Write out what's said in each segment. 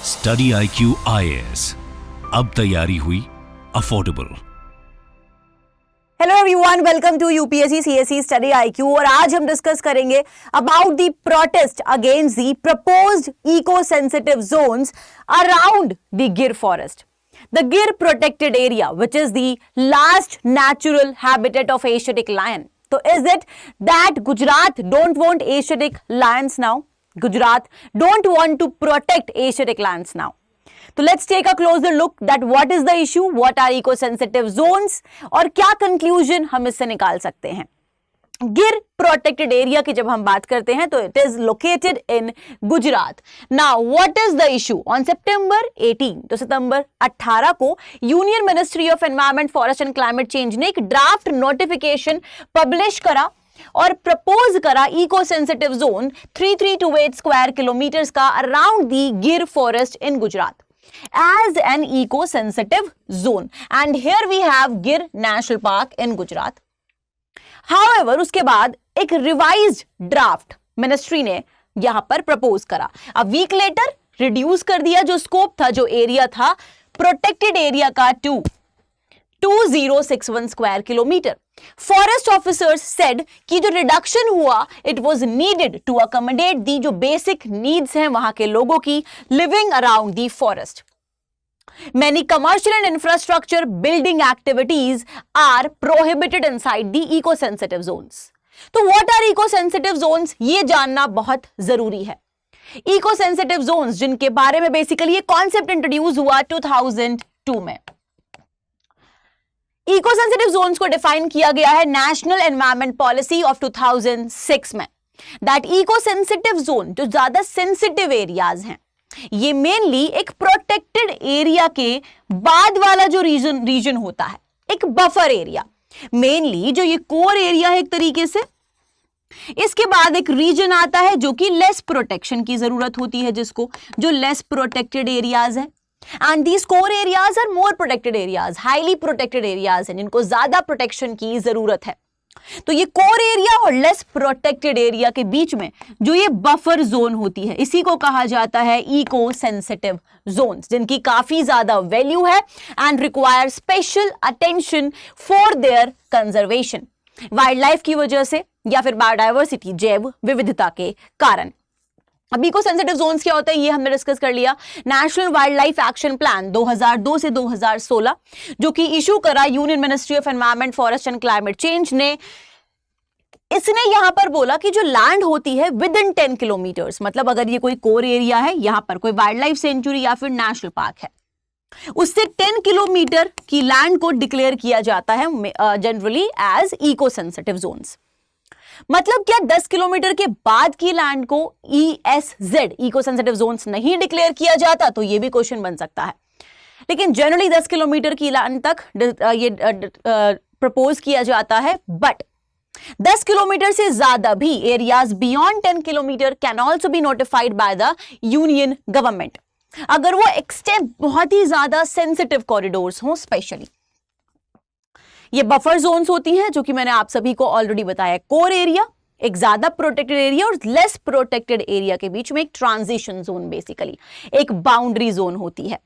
Study IQ IAS, अब तैयारी हुई affordable. Hello everyone, welcome to UPSC CSE study IQ। और आज हम डिस्कस करेंगे about the protest against the proposed eco sensitive zones around the Gir forest, the Gir protected area which is the last natural habitat of Asiatic lion. तो is it that Gujarat don't want Asiatic lions now? Gujarat don't want to protect Asiatic lions now. So let's take a closer look that what is the issue, what are eco-sensitive zones और क्या conclusion हम इससे निकाल सकते हैं। गिर protected area की जब हम बात करते हैं तो it is located in Gujarat. Now what is the issue? On September 18, तो सितंबर 18 को union ministry of environment, forest and climate change ने एक ड्राफ्ट नोटिफिकेशन पब्लिश करा और प्रपोज करा eco sensitive zone 3328 square kilometers का around the Gir forest in Gujarat as an eco sensitive zone, and here we have गिर नेशनल पार्क इन Gujarat. However, उसके बाद एक रिवाइज्ड ड्राफ्ट मिनिस्ट्री ने यहां पर प्रपोज करा। अ वीक लेटर रिड्यूस कर दिया जो स्कोप था, जो एरिया था प्रोटेक्टेड एरिया का 2061 square kilometre. Forest officers said कि जो रिडक्शन हुआ it was needed to accommodate the जो बेसिक नीड्स हैं वहां के लोगों की living around the forest. Many commercial and infrastructure building activities are prohibited inside the eco-sensitive zones. तो what are eco-sensitive zones? ये जानना बहुत जरूरी है। Eco-sensitive zones जिनके बारे में बेसिकली ये कॉन्सेप्ट इंट्रोड्यूस हुआ 2002 में। इको-सेंसिटिव जोन्स को डिफाइन किया गया है नेशनल एनवायरमेंट पॉलिसी ऑफ 2006 में। दैट इको-सेंसिटिव जोन जो ज्यादा सेंसिटिव एरियाज हैं, ये मेनली एक प्रोटेक्टेड एरिया के बाद वाला जो रीजन होता है, एक बफर एरिया। मेनली जो ये कोर एरिया है एक तरीके से, इसके बाद एक रीजन आता है जो कि लेस प्रोटेक्शन की जरूरत होती है, जिसको जो लेस प्रोटेक्टेड एरियाज है। And these core areas are more protected areas, highly protected areas हैं जिनको ज्यादा प्रोटेक्शन की जरूरत है। तो ये कोर एरिया और लेस प्रोटेक्टेड एरिया के बीच में जो ये बफर जोन होती है, इसी को कहा जाता है इको सेंसिटिव जोन्स, जिनकी काफी ज्यादा वैल्यू है and require special attention for their conservation, wild life की वजह से या फिर बायोडाइवर्सिटी, जैव विविधता के कारण। अब इको सेंसिटिव जोन्स क्या होता है ये हमने डिस्कस कर लिया। National wild life action plan 2002 से 2016 जो कि इशू करा union ministry of environment, forest and climate change ने, इसने यहां पर बोला कि जो लैंड होती है विद इन 10 किलोमीटर्स, मतलब अगर ये कोई कोर एरिया है, यहां पर कोई वाइल्ड लाइफ सेंचुरी या फिर नेशनल पार्क है, उससे 10 किलोमीटर की लैंड को डिक्लेयर किया जाता है generally as eco sensitive zones. मतलब क्या 10 किलोमीटर के बाद की लैंड को ESZ इको सेंसिटिव जोन्स नहीं डिक्लेयर किया जाता? तो ये भी क्वेश्चन बन सकता है। लेकिन जनरली 10 किलोमीटर की लैंड तक ये प्रपोज किया जाता है, बट 10 किलोमीटर से ज्यादा भी areas beyond 10 kilometre can also be notified by the union government, अगर वो एक्सटेंड बहुत ही ज्यादा सेंसिटिव कॉरिडोर्स हो। स्पेशली ये बफर जोन्स होती हैं जो कि मैंने आप सभी को ऑलरेडी बताया। कोर एरिया, एक ज्यादा प्रोटेक्टेड एरिया और लेस प्रोटेक्टेड एरिया के बीच में एक ट्रांजिशन जोन, बेसिकली एक बाउंड्री जोन होती है।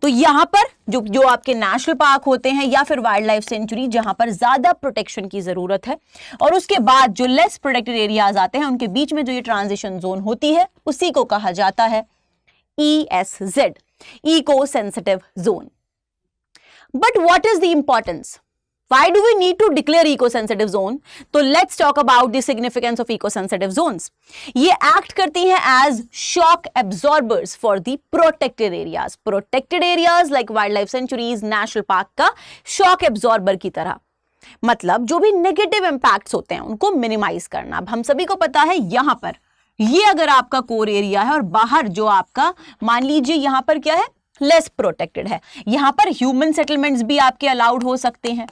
तो यहां पर जो आपके नेशनल पार्क होते हैं या फिर वाइल्ड लाइफ सेंचुरी, जहां पर ज्यादा प्रोटेक्शन की जरूरत है, और उसके बाद जो लेस प्रोटेक्टेड एरियाज आते हैं, उनके बीच में जो ये ट्रांजिशन जोन होती है, उसी को कहा जाता है ESZ eco sensitive zone. But what is the importance? Why do we need to declare eco-sensitive zone? तो let's talk about the significance of eco-sensitive zones. ये act करती हैं as shock absorbers for the protected areas. Protected areas like wildlife sanctuaries, national park का shock absorber की तरह। मतलब जो भी negative impacts होते हैं उनको minimize करना। अब हम सभी को पता है यहाँ पर ये अगर आपका core area है और बाहर जो आपका, मान लीजिए यहाँ पर क्या है, लेस प्रोटेक्टेड है, यहाँ पर ह्यूमन सेटलमेंट्स भी आपके अलाउड हो सकते हैं,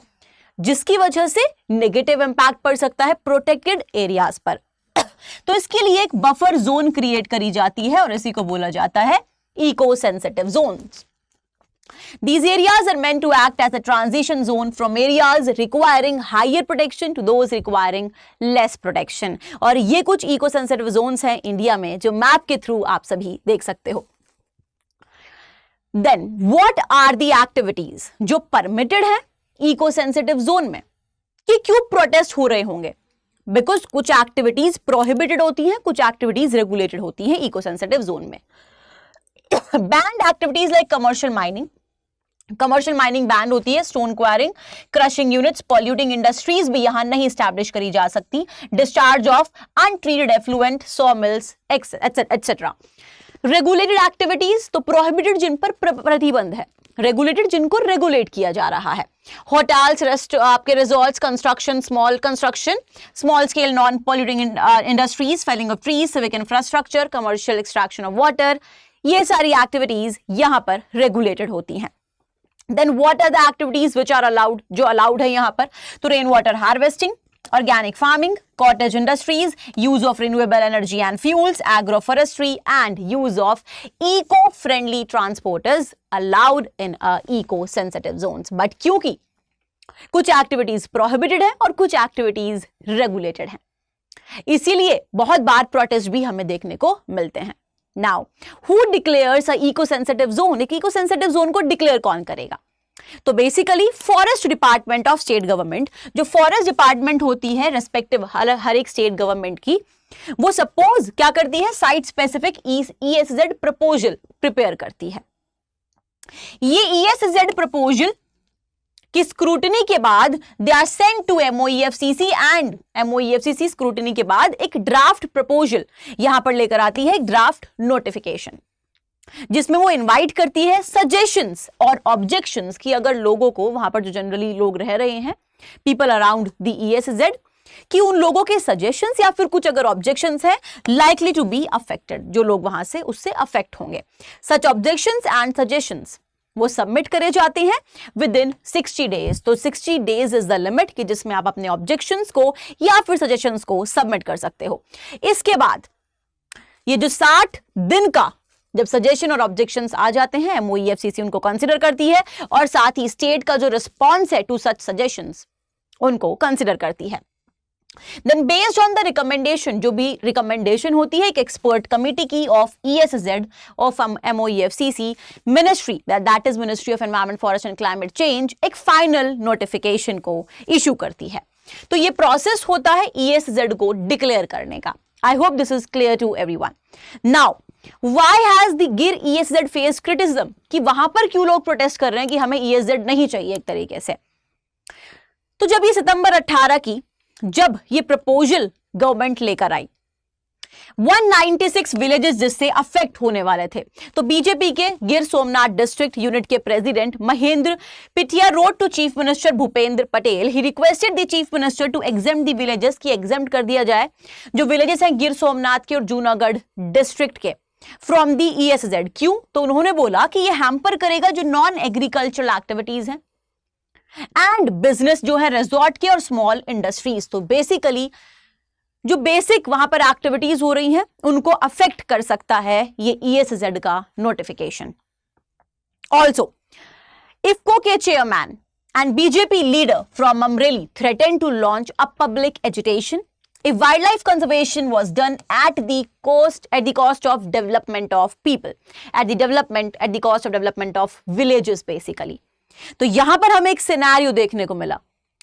जिसकी वजह से नेगेटिव इंपैक्ट पड़ सकता है प्रोटेक्टेड एरियाज पर। तो इसके लिए एक बफर जोन क्रिएट करी जाती है और इसी को बोला जाता है eco sensitive zones. These areas are meant to act as a transition zone from areas requiring higher protection to those requiring less protection। और ये कुछ इको सेंसिटिव जोन्स हैं इंडिया में जो मैप के थ्रू आप सभी देख सकते हो। Then what are the activities जो परमिटेड है इको सेंसिटिव जोन में? कि क्यों प्रोटेस्ट हो रहे होंगे? बिकॉज कुछ एक्टिविटीज प्रोहिबिटेड होती हैं, कुछ एक्टिविटीज रेगुलेटेड होती हैं इको सेंसिटिव जोन में। Banned activities like commercial mining, commercial mining banned होती है, stone quarrying, crushing units, polluting industries भी यहां नहीं स्टैब्लिश करी जा सकती, discharge of untreated effluent, saw mills etcetera. Regulated activities तो प्रोहिबिटेड, जिन पर प्रतिबंध है, रेगुलेटेड जिनको रेगुलेट किया जा रहा है। होटल्स, रेस्ट, आपके resorts, construction, small scale non polluting industries, felling of trees, civic infrastructure, commercial extraction of water, ये सारी एक्टिविटीज यहां पर रेगुलेटेड होती हैं। Then what are the activities which are allowed, जो अलाउड है यहां पर? तो rain water harvesting, organic farming, cottage industries, use of renewable energy and fuels, agroforestry and use of eco-friendly transport is allowed in eco-sensitive zones. But क्योंकि कुछ activities prohibited है और कुछ एक्टिविटीज रेगुलेटेड है, इसीलिए बहुत बार प्रोटेस्ट भी हमें देखने को मिलते हैं। Now who declares a eco sensitive zone? एक इको सेंसिटिव जोन को डिक्लेयर कौन करेगा? तो basically forest department of state government, जो फॉरेस्ट डिपार्टमेंट होती है रेस्पेक्टिव हर एक स्टेट गवर्नमेंट की, वो सपोज क्या करती है? Site specific ESZ proposal prepare करती है। ये ESZ प्रपोजल की स्क्रूटनी के बाद they are sent to MOEFCC and MOEFCC scrutiny के बाद एक ड्राफ्ट प्रपोजल यहां पर लेकर आती है, एक ड्राफ्ट नोटिफिकेशन, जिसमें वो इनवाइट करती है सजेशंस और ऑब्जेक्शंस की, अगर लोगों को, वहां पर जो जनरली लोग रह रहे हैं, पीपल अराउंड द ESZ, कि उन लोगों के सजेशंस या फिर कुछ अगर ऑब्जेक्शंस है लाइकली टू बी अफेक्टेड, जो लोग वहां से उससे अफेक्ट होंगे, सच ऑब्जेक्शंस एंड सजेशंस वो सबमिट करे जाते हैं विद इन 60 डेज। तो 60 डेज इज द लिमिट कि जिसमें आप अपने ऑब्जेक्शंस को या फिर सजेशंस को सबमिट कर सकते हो। इसके बाद ये जो 60 दिन का जब सजेशन और ऑब्जेक्शंस आ जाते हैं, MOEFCC उनको कंसिडर करती है और साथ ही स्टेट का जो रिस्पॉन्स है टू सच सजेशंस उनको कंसिडर करती है। Then based on the recommendation, जो भी रिकमेंडेशन होती है एक एक्सपर्ट कमिटी की of ESZ of MOEFCC, ministry that is ministry of environment, forest and climate change एक फाइनल नोटिफिकेशन को इशू करती है। तो ये प्रोसेस होता है ESZ को डिक्लेयर करने का। I hope this is clear to everyone. Now Why has the गिर ESZ faced criticism? कि वहां पर क्यों लोग प्रोटेस्ट कर रहे हैं कि हमें ESZ नहीं चाहिए एक तरीके से? तो जब ये सितंबर 18 की जब ये प्रपोजल गवर्नमेंट लेकर आई, 196 विलेजेस जिससे अफेक्ट होने वाले थे, तो बीजेपी के गिर सोमनाथ डिस्ट्रिक्ट यूनिट के president Mahendra Pitiya wrote to chief minister Bhupendra Patel, he requested the chief minister to exempt the villages, की एग्जेम्प्ट कर दिया जाए जो विलेजेस हैं गिर सोमनाथ के और जूनागढ़ डिस्ट्रिक्ट के फ्रॉम दी ESZ। क्यों? तो उन्होंने बोला कि ये हैम्पर करेगा जो नॉन एग्रीकल्चरल एक्टिविटीज हैं एंड बिजनेस जो है रिजॉर्ट के और स्मॉल इंडस्ट्रीज। तो बेसिकली जो बेसिक वहां पर एक्टिविटीज हो रही हैं उनको अफेक्ट कर सकता है ये ESZ का नोटिफिकेशन। ऑल्सो इफ्को के chairman and BJP leader from Amreli threaten to launch a public agitation if wildlife conservation was done at the cost of development of people, at the cost of development of villages basically। तो यहां पर हमें एक scenario देखने को मिला,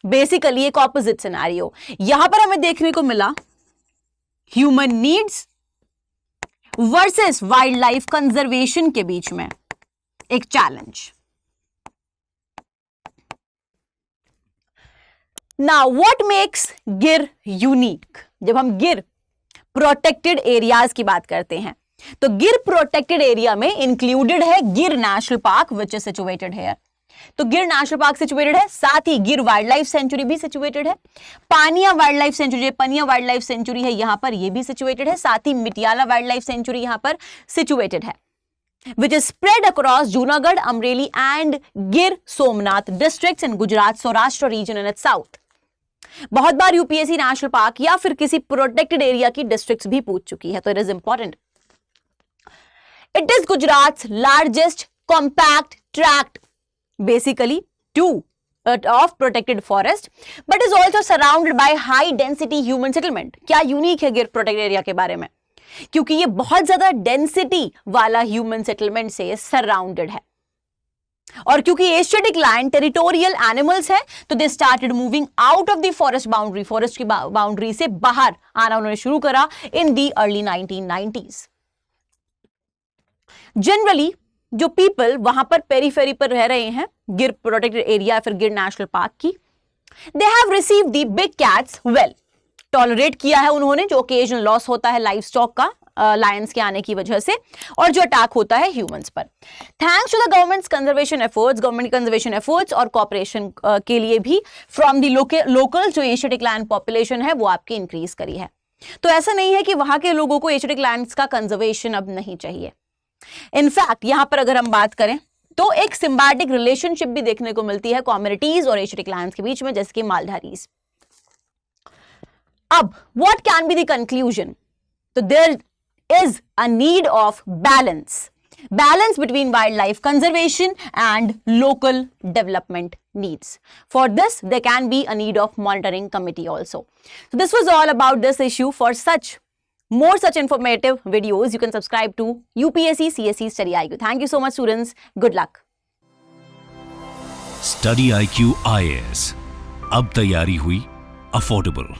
basically एक opposite scenario यहां पर हमें देखने को मिला, human needs versus wild life conservation के बीच में एक चैलेंज। नाउ व्हाट मेक्स गिर यूनिक? जब हम गिर प्रोटेक्टेड एरियाज की बात करते हैं तो गिर प्रोटेक्टेड एरिया में इंक्लूडेड है गिर national park which is situated here. तो गिर नेशनल पार्क सिचुएटेड है, साथ ही गिर वाइल्ड लाइफ सेंचुरी भी सिचुएटेड है, पानिया वाइल्ड लाइफ सेंचुरी, पनिया वाइल्ड लाइफ सेंचुरी है यहां पर, ये भी सिचुएटेड है, साथ ही मिटियाला वाइल्ड लाइफ सेंचुरी यहां पर सिचुएटेड है, which is spread across Junagadh, Amreli and Gir Somnath districts in Gujarat, Saurashtra region in its south। बहुत बार यूपीएससी नेशनल पार्क या फिर किसी प्रोटेक्टेड एरिया की डिस्ट्रिक्ट्स भी पूछ चुकी है, तो it is important. It is Gujarat largest compact tract basically to of protected forest but is also surrounded by high density human settlement। क्या यूनिक है गिर प्रोटेक्टेड एरिया के बारे में? क्योंकि ये बहुत ज्यादा डेंसिटी वाला ह्यूमन सेटलमेंट से सराउंडेड है। और क्योंकि एशियाटिक लायन टेरिटोरियल एनिमल्स है तो they started moving out of the forest boundary, forest की बाउंड्री से बाहर आना उन्होंने शुरू करा इन दी अर्ली 1990s। जनरली जो पीपल वहां पर पेरीफेरी पर रह रहे हैं गिर प्रोटेक्टेड एरिया फिर गिर नेशनल पार्क की, they have received the big cats well, tolerate किया है उन्होंने जो ओकेजनल लॉस होता है लाइफ स्टॉक का लायंस के आने की वजह से और जो अटैक होता है ह्यूमंस पर। Thanks to the governments conservation efforts, government conservation efforts और कॉपरेशन के लिए भी फ्रॉम द लोकल जो एशियाटिक लैंड पॉपुलेशन है वो आपकी इंक्रीज करी है। तो ऐसा नहीं है कि वहां के लोगों को एशियाटिक लैंड्स का कंजर्वेशन अब नहीं चाहिए। इनफैक्ट यहां पर अगर हम बात करें तो एक सिम्बायोटिक रिलेशनशिप भी देखने को मिलती है कम्युनिटीज और एशियाटिक लैंड्स के बीच में, जैसे कि मालधारीज। अब what can be the conclusion? तो there is a need of balance between wildlife conservation and local development needs. For this there can be a need of monitoring committee also. So this was all about this issue. For more such informative videos you can subscribe to UPSC CSE Study IQ. Thank you so much students. Good luck. Study IQ IAS, अब तैयारी हुई affordable.